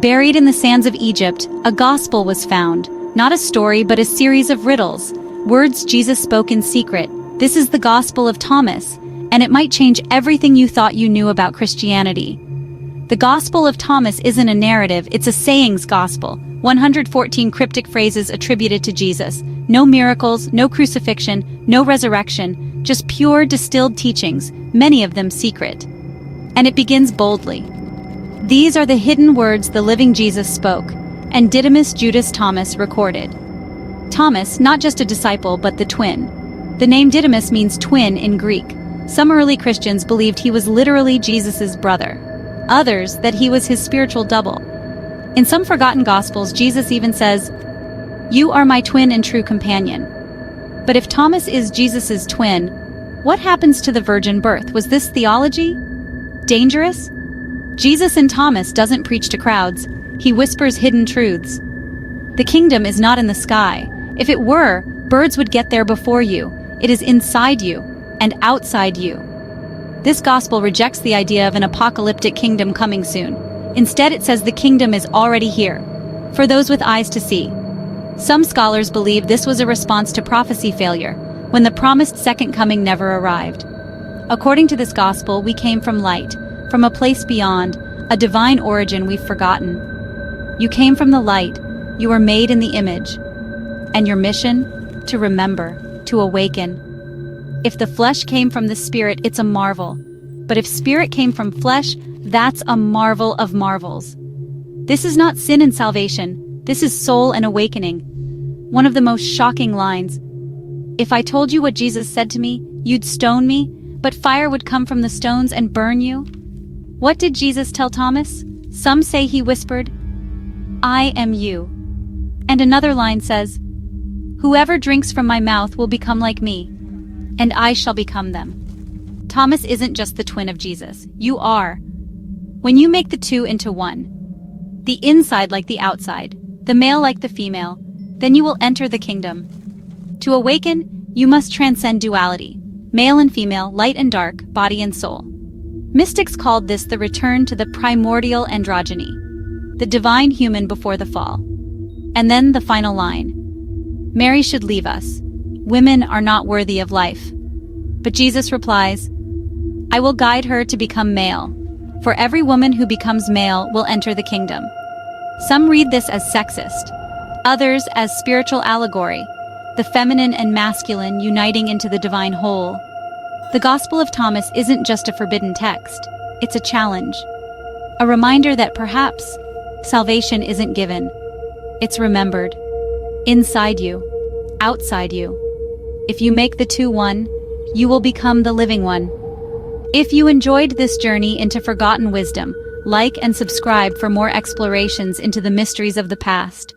Buried in the sands of Egypt, a gospel was found, not a story but a series of riddles, words Jesus spoke in secret. This is the Gospel of Thomas, and it might change everything you thought you knew about Christianity. The Gospel of Thomas isn't a narrative, it's a sayings gospel. 114 cryptic phrases attributed to Jesus. No miracles, no crucifixion, no resurrection, just pure distilled teachings, many of them secret. And it begins boldly. These are the hidden words the living Jesus spoke, and Didymus Judas Thomas recorded. Thomas, not just a disciple but the twin. The name Didymus means twin in Greek. Some early Christians believed he was literally Jesus's brother. Others, that he was his spiritual double. In some forgotten Gospels, Jesus even says, "You are my twin and true companion." But if Thomas is Jesus's twin, what happens to the virgin birth? Was this theology? Dangerous? Jesus in Thomas doesn't preach to crowds, he whispers hidden truths. The kingdom is not in the sky. If it were, birds would get there before you. It is inside you and outside you. This gospel rejects the idea of an apocalyptic kingdom coming soon. Instead, it says the kingdom is already here, for those with eyes to see. Some scholars believe this was a response to prophecy failure, when the promised second coming never arrived. According to this gospel, we came from light, from a place beyond, a divine origin we've forgotten. You came from the light, you were made in the image. And your mission? To remember, to awaken. If the flesh came from the spirit, it's a marvel. But if spirit came from flesh, that's a marvel of marvels. This is not sin and salvation, this is soul and awakening. One of the most shocking lines. If I told you what Jesus said to me, you'd stone me, but fire would come from the stones and burn you. What did Jesus tell Thomas? Some say he whispered, "I am you." And another line says, "Whoever drinks from my mouth will become like me, and I shall become them." Thomas isn't just the twin of Jesus, you are. When you make the two into one, the inside like the outside, the male like the female, then you will enter the kingdom. To awaken, you must transcend duality, male and female, light and dark, body and soul. Mystics called this the return to the primordial androgyny, the divine human before the fall. And then the final line. Mary should leave us. Women are not worthy of life. But Jesus replies, I will guide her to become male. For every woman who becomes male will enter the kingdom. Some read this as sexist, others as spiritual allegory, the feminine and masculine uniting into the divine whole. The Gospel of Thomas isn't just a forbidden text, it's a challenge. A reminder that perhaps salvation isn't given, it's remembered. Inside you, outside you. If you make the two one, you will become the living one. If you enjoyed this journey into forgotten wisdom, like and subscribe for more explorations into the mysteries of the past.